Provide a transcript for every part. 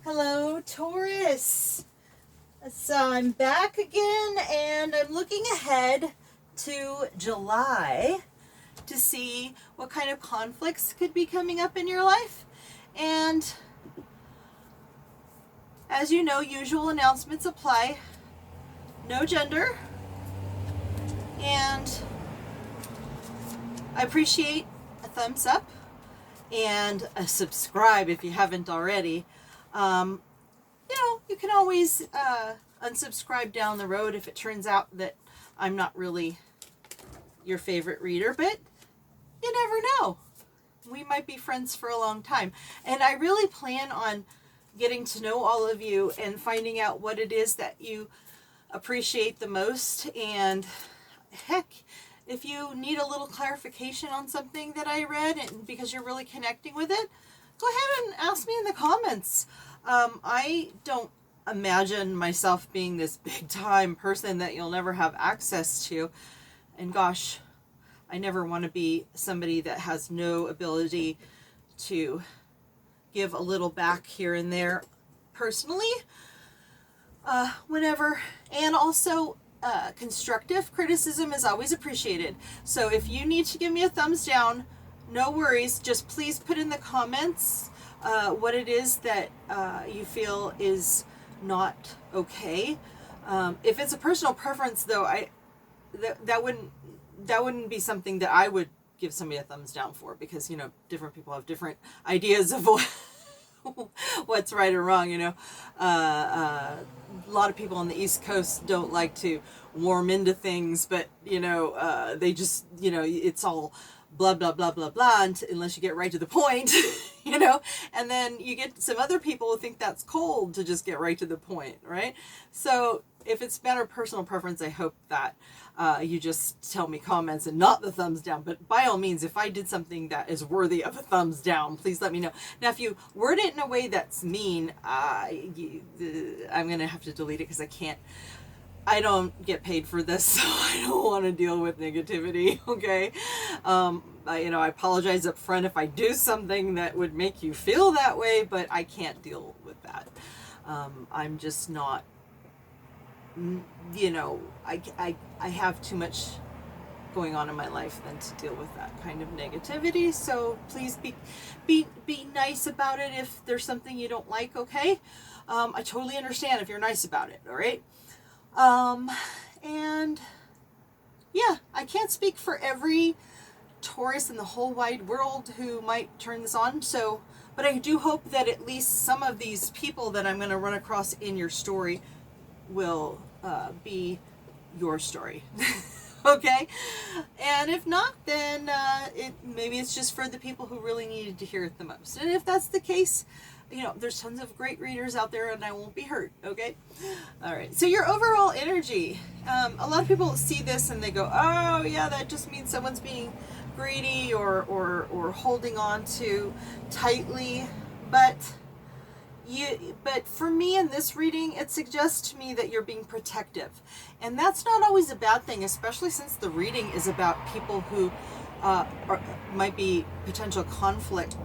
Hello, Taurus. So I'm back again and I'm looking ahead to July to see what kind of conflicts could be coming up in your life. And as you know, usual announcements apply. No gender. And I appreciate a thumbs up and a subscribe if you haven't already. You can always unsubscribe down the road if it turns out that I'm not really your favorite reader, but you never know. We might be friends for a long time. And I really plan on getting to know all of you and finding out what it is that you appreciate the most. And heck, if you need a little clarification on something that I read and because you're really connecting with it, go ahead and ask me in the comments. I don't imagine myself being this big time person that you'll never have access to. And gosh, I never want to be somebody that has no ability to give a little back here and there personally. Whenever. And also, constructive criticism is always appreciated. So if you need to give me a thumbs down, no worries. Just please put in the comments what it is that you feel is not okay. If it's a personal preference, though, that wouldn't be something that I would give somebody a thumbs down for, because different people have different ideas of what's right or wrong. A lot of people on the East Coast don't like to warm into things, but they just it's all blah blah blah blah blah unless you get right to the point. And then you get some other people who think that's cold to just get right to the point, right? So if it's a matter of personal preference, I hope that you just tell me comments and not the thumbs down. But by all means, if I did something that is worthy of a thumbs down, please let me know. Now, if you word it in a way that's mean, I'm going to have to delete it because I don't get paid for this, so I don't want to deal with negativity, okay? I apologize up front if I do something that would make you feel that way, but I can't deal with that. I'm just not, I have too much going on in my life than to deal with that kind of negativity. So please be nice about it if there's something you don't like, okay? I totally understand if you're nice about it, all right? And yeah, I can't speak for every Taurus in the whole wide world who might turn this on. But I do hope that at least some of these people that I'm going to run across in your story will be your story. Okay? And if not, then maybe it's just for the people who really needed to hear it the most. And if that's the case, there's tons of great readers out there and I won't be hurt, okay? All right, so your overall energy. A lot of people see this and they go, oh yeah, that just means someone's being greedy or holding on too tightly. But for me in this reading, it suggests to me that you're being protective. And that's not always a bad thing, especially since the reading is about people who might be potential conflict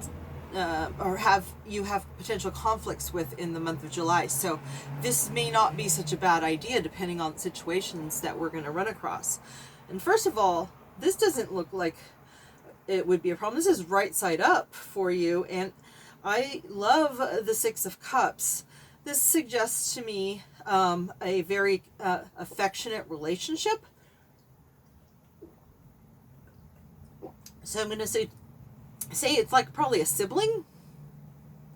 or have potential conflicts with in the month of July. So this may not be such a bad idea depending on situations that we're going to run across. And first of all, this doesn't look like it would be a problem. This is right side up for you. And I love the Six of Cups. This suggests to me a very affectionate relationship. So I'm going to say it's like probably a sibling.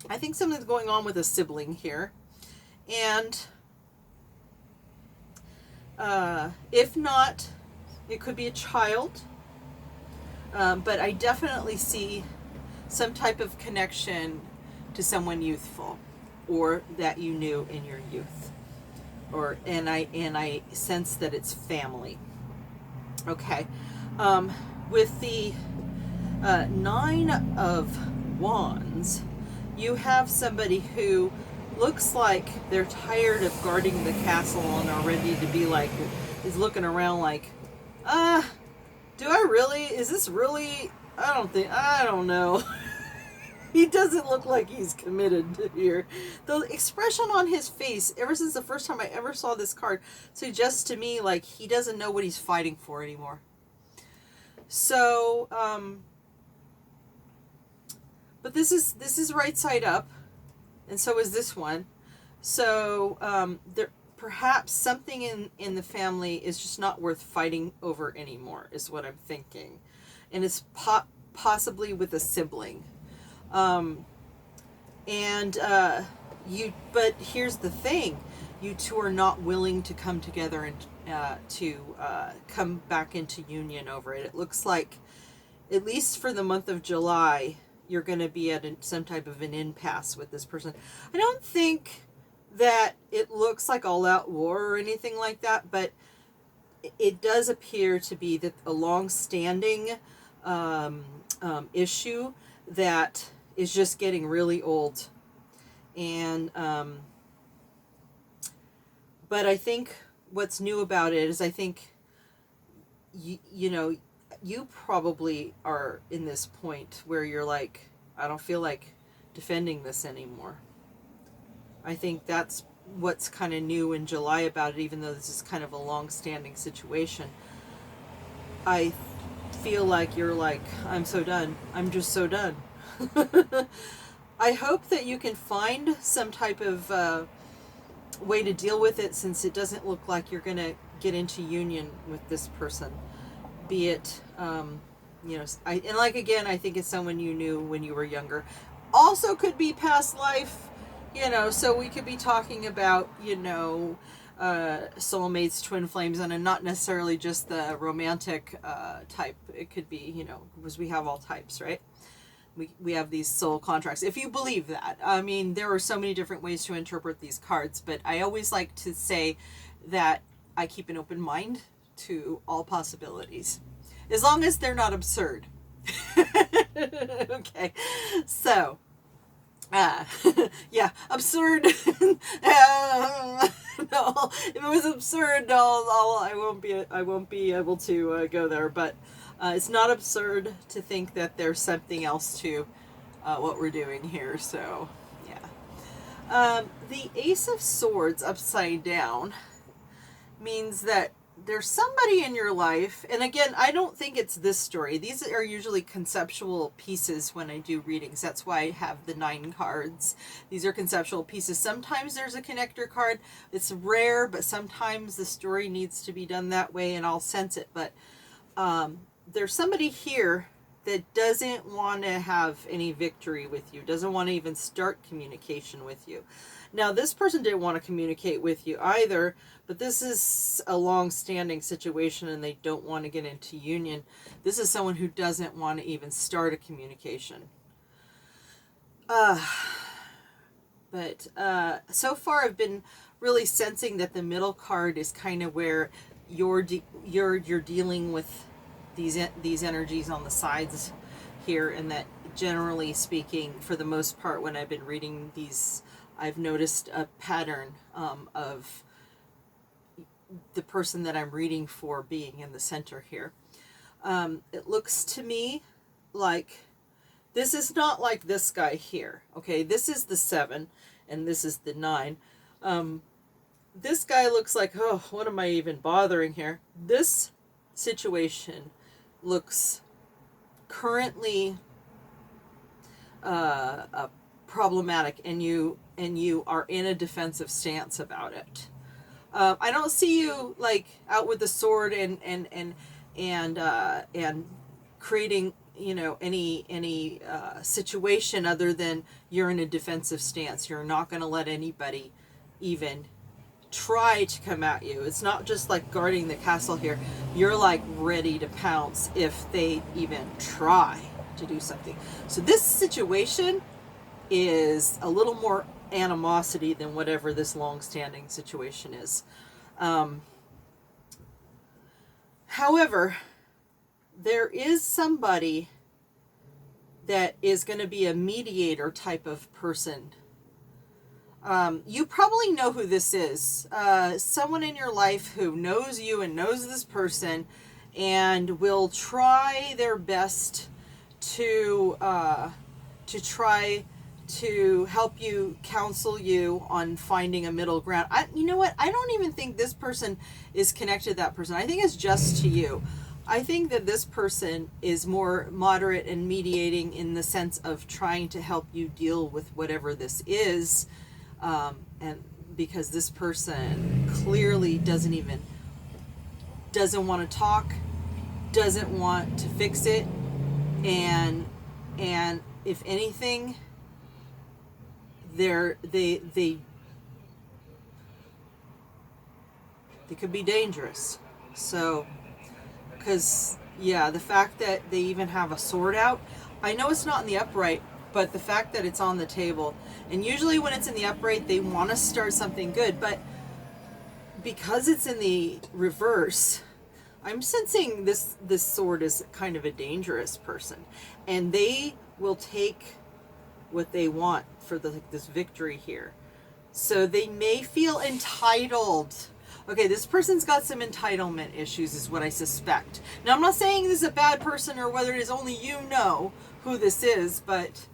I think something's going on with a sibling here. And if not, it could be a child. But I definitely see some type of connection to someone youthful or that you knew in your youth. And I sense that it's family. Okay. With the Nine of Wands, you have somebody who looks like they're tired of guarding the castle and are ready to be like, is looking around like, do I really, is this really, I don't know. He doesn't look like he's committed here. The expression on his face, ever since the first time I ever saw this card, suggests to me like he doesn't know what he's fighting for anymore. So, but this is right side up, and so is this one. So there perhaps something in the family is just not worth fighting over anymore, is what I'm thinking, and it's possibly with a sibling. But here's the thing, you two are not willing to come together and to come back into union over it. It looks like, at least for the month of July, you're going to be at some type of an impasse with this person. I don't think that it looks like all-out war or anything like that, but it does appear to be that a long-standing issue that is just getting really old. And but I think what's new about it is, I think you know, you probably are in this point where you're like, I don't feel like defending this anymore. I think that's what's kind of new in July about it, even though this is kind of a long-standing situation. I feel like you're like, I'm so done. I'm just so done. I hope that you can find some type of way to deal with it, since it doesn't look like you're going to get into union with this person. Be it, you know, and like, again, I think it's someone you knew when you were younger. Also could be past life, you know, so we could be talking about, you know, soulmates, twin flames, and not necessarily just the romantic type. It could be, you know, because we have all types, right? We have these soul contracts, if you believe that. I mean, there are so many different ways to interpret these cards, but I always like to say that I keep an open mind to all possibilities, as long as they're not absurd. Okay, so yeah, absurd. No, if it was absurd, I won't be able to go there. But it's not absurd to think that there's something else to what we're doing here. So yeah, the Ace of Swords upside down means that there's somebody in your life, and again, I don't think it's this story. These are usually conceptual pieces when I do readings. That's why I have the 9 cards. These are conceptual pieces. Sometimes there's a connector card. It's rare, but sometimes the story needs to be done that way, and I'll sense it. But there's somebody here that doesn't want to have any victory with you, doesn't want to even start communication with you. Now, this person didn't want to communicate with you either, but this is a long-standing situation and they don't want to get into union. This is someone who doesn't want to even start a communication. But so far I've been really sensing that the middle card is kind of where you're dealing with these energies on the sides here, and that generally speaking, for the most part, when I've been reading these, I've noticed a pattern of the person that I'm reading for being in the center here. It looks to me like this is not like this guy here. Okay, this is the 7 and this is the 9. This guy looks like, oh, what am I even bothering here? This situation looks currently problematic, and you are in a defensive stance about it. I don't see you like out with the sword and creating, you know, any situation other than you're in a defensive stance. You're not going to let anybody even try to come at you. It's not just like guarding the castle here. You're like ready to pounce if they even try to do something. So this situation is a little more animosity than whatever this long-standing situation is. However, there is somebody that is going to be a mediator type of person. You probably know who this is. Someone in your life who knows you and knows this person and will try their best to to try to help you, counsel you on finding a middle ground. You know what? I don't even think this person is connected to that person. I think it's just to you. I think that this person is more moderate and mediating in the sense of trying to help you deal with whatever this is. And because this person clearly doesn't want to talk, doesn't want to fix it, and if anything, they could be dangerous. So, because yeah, the fact that they even have a sword out, I know it's not in the upright, but the fact that it's on the table, and usually when it's in the upright they want to start something good, but because it's in the reverse, I'm sensing this sword is kind of a dangerous person, and they will take what they want for this victory here. So they may feel entitled. Okay, this person's got some entitlement issues is what I suspect. Now, I'm not saying this is a bad person or whether it is only you know who this is, but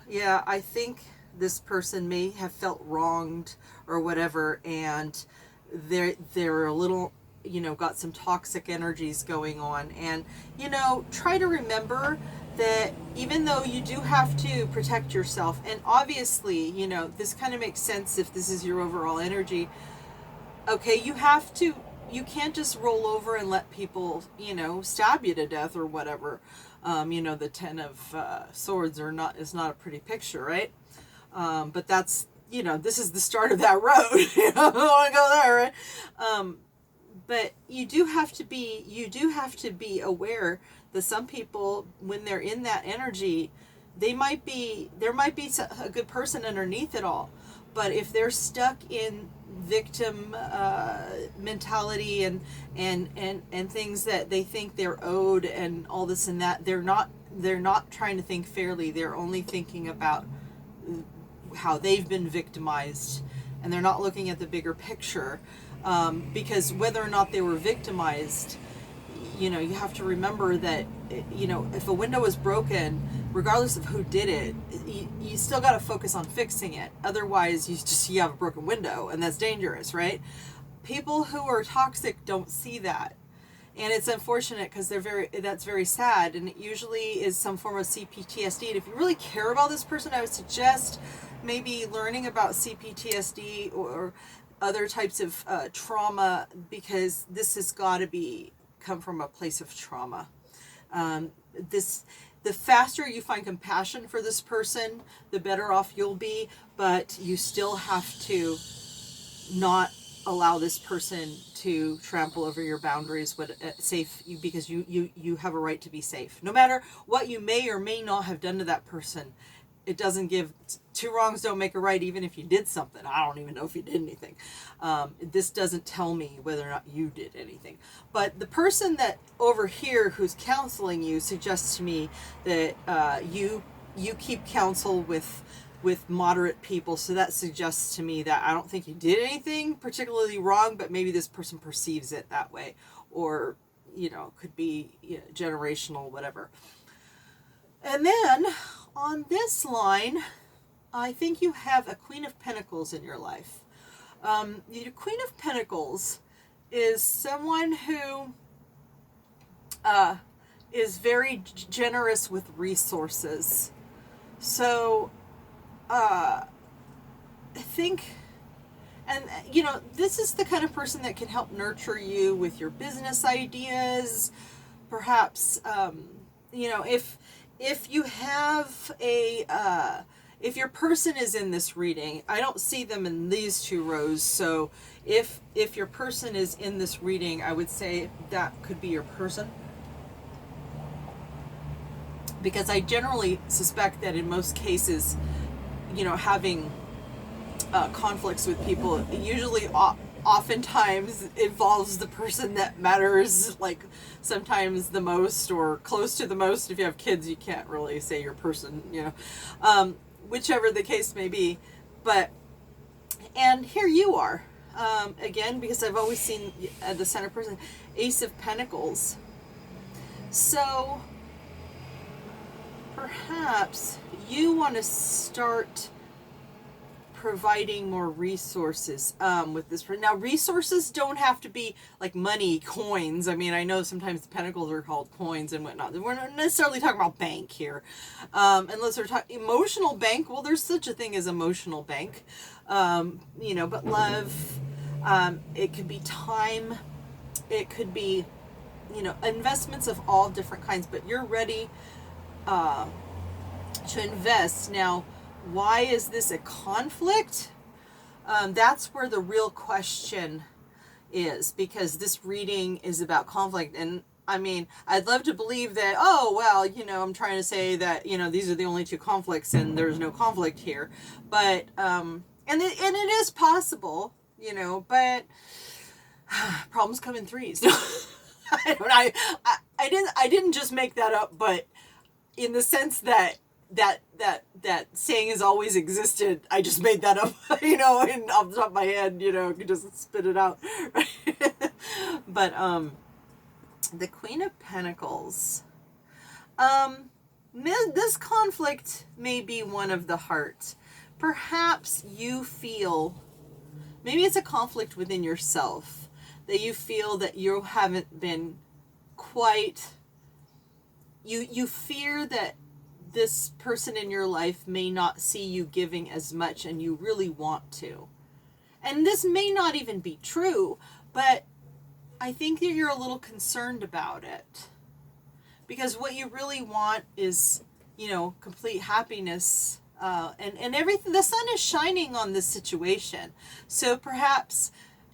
yeah, I think this person may have felt wronged or whatever, and they're a little, got some toxic energies going on. And, try to remember that even though you do have to protect yourself, and obviously, this kind of makes sense if this is your overall energy, okay, you can't just roll over and let people, stab you to death or whatever. The 10 of swords is not a pretty picture, right? But that's, this is the start of that road. I don't want to go there, right? But you do have to be aware that some people, when they're in that energy, there might be a good person underneath it all. But if they're stuck in victim mentality and things that they think they're owed and all this and that, they're not trying to think fairly. They're only thinking about how they've been victimized, and they're not looking at the bigger picture. Because whether or not they were victimized, you have to remember that, if a window is broken, regardless of who did it, you still got to focus on fixing it. Otherwise, you have a broken window, and that's dangerous, right? People who are toxic don't see that. And it's unfortunate because that's very sad, and it usually is some form of CPTSD. And if you really care about this person, I would suggest maybe learning about CPTSD or other types of trauma, because this has got to come from a place of trauma. The faster you find compassion for this person, the better off you'll be, but you still have to not allow this person to trample over your boundaries, but because you have a right to be safe. No matter what you may or may not have done to that person, it doesn't give, two wrongs don't make a right, even if you did something. I don't even know if you did anything. This doesn't tell me whether or not you did anything. But the person that over here who's counseling you suggests to me that you keep counsel with moderate people. So that suggests to me that I don't think you did anything particularly wrong, but maybe this person perceives it that way, or, could be generational, whatever. And then on this line, I think you have a Queen of Pentacles in your life. Your Queen of Pentacles is someone who is very generous with resources. So I think, and this is the kind of person that can help nurture you with your business ideas. Perhaps, if you have if your person is in this reading, I don't see them in these two rows. So if your person is in this reading, I would say that could be your person. Because I generally suspect that in most cases, having conflicts with people usually oftentimes involves the person that matters, like sometimes the most or close to the most. If you have kids, you can't really say your person, whichever the case may be. And here you are, again, because I've always seen the center person, Ace of Pentacles. So perhaps you want to start providing more resources with this. Now, resources don't have to be like money, coins. I mean, I know sometimes the pentacles are called coins and whatnot. We're not necessarily talking about bank here. Unless we're talking emotional bank. Well, there's such a thing as emotional bank. You know, but love, it could be time, it could be, you know, investments of all different kinds, but you're ready to invest. Now, why is this a conflict? That's where the real question is, because this reading is about conflict. And I mean, I'd love to believe that, oh, well, you know, I'm trying to say that, you know, these are the only two conflicts and there's no conflict here. But, and it is possible, you know, but problems come in threes. I didn't just make that up, but in the sense that saying has always existed. I just made that up, you know, and off the top of my head, you know, could just spit it out. But the Queen of Pentacles. This conflict may be one of the heart. Perhaps you feel, maybe it's a conflict within yourself, that you feel that you haven't been quite, you fear that this person in your life may not see you giving as much and you really want to. And this may not even be true, but I think that you're a little concerned about it. Because what you really want is, you know, complete happiness, and everything. The sun is shining on this situation. So perhaps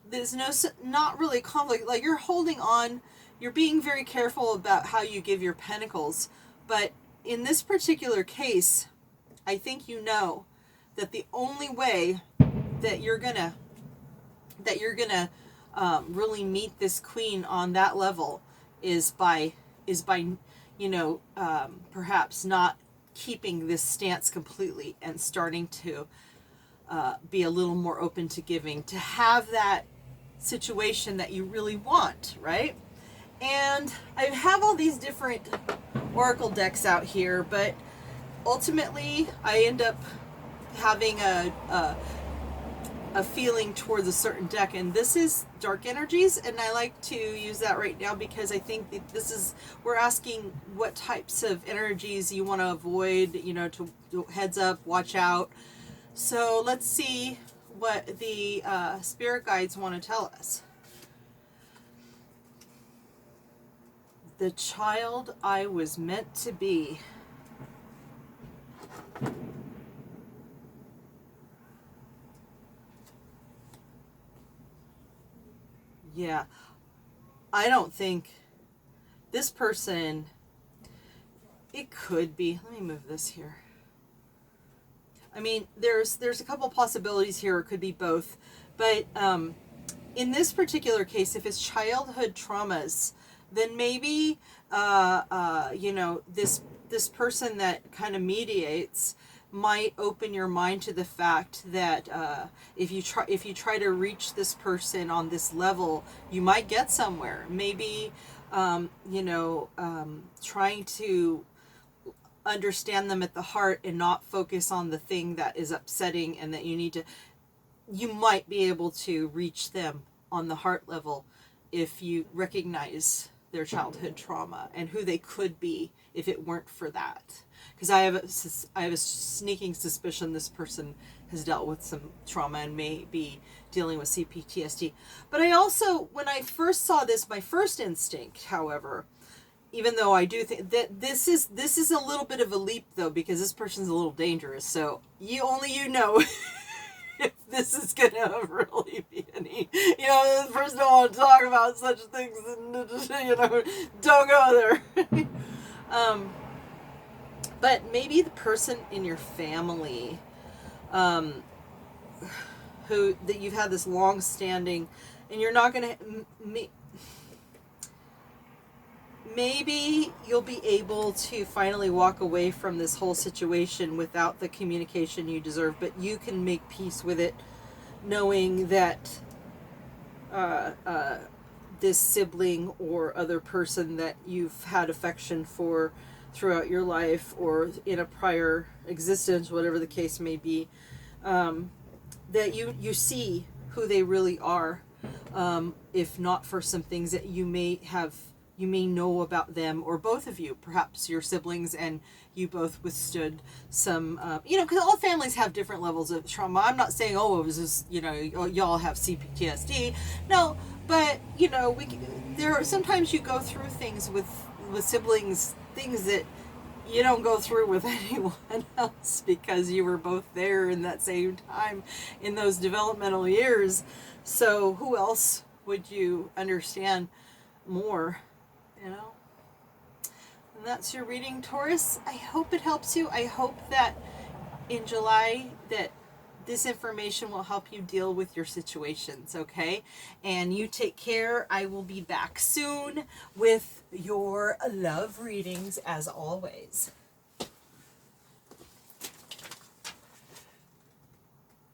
there's not really conflict. Like, you're holding on, you're being very careful about how you give your pentacles, but in this particular case, I think you know that the only way that you're gonna really meet this queen on that level is by you know, perhaps not keeping this stance completely and starting to be a little more open to giving, to have that situation that you really want, right? And I have all these different oracle decks out here, but ultimately I end up having a feeling towards a certain deck, and this is dark energies, and I like to use that right now because I think that this is, we're asking what types of energies you want to avoid, you know, to heads up, watch out. So let's see what the spirit guides want to tell us. The child I was meant to be. Yeah, I don't think this person, it could be, let me move this here. I mean, there's a couple possibilities here, it could be both, but in this particular case, if it's childhood traumas, then maybe you know, this person that kind of mediates might open your mind to the fact that if you try to reach this person on this level, you might get somewhere. Maybe you know, trying to understand them at the heart and not focus on the thing that is upsetting, and that you might be able to reach them on the heart level if you recognize their childhood trauma and who they could be if it weren't for that. Because I have a sneaking suspicion this person has dealt with some trauma and may be dealing with CPTSD. But I also, when I first saw this, my first instinct, however, even though I do think that this is a little bit of a leap, though, because this person's a little dangerous. So you know if this is gonna really be any, you know, this person don't want to talk about such things, and, you know, don't go there. But maybe the person in your family, who that you've had this long-standing, and you're not gonna. Maybe you'll be able to finally walk away from this whole situation without the communication you deserve, but you can make peace with it, knowing that this sibling or other person that you've had affection for throughout your life or in a prior existence, whatever the case may be, that you see who they really are, if not for some things that you may know about them, or both of you, perhaps your siblings, and you both withstood some, because all families have different levels of trauma. I'm not saying, oh, it was just, y'all have CPTSD. No, but, there are, sometimes you go through things with siblings, things that you don't go through with anyone else, because you were both there in that same time in those developmental years. So who else would you understand more, And that's your reading, Taurus. I hope it helps you. I hope that in July that this information will help you deal with your situations, okay? And you take care. I will be back soon with your love readings as always.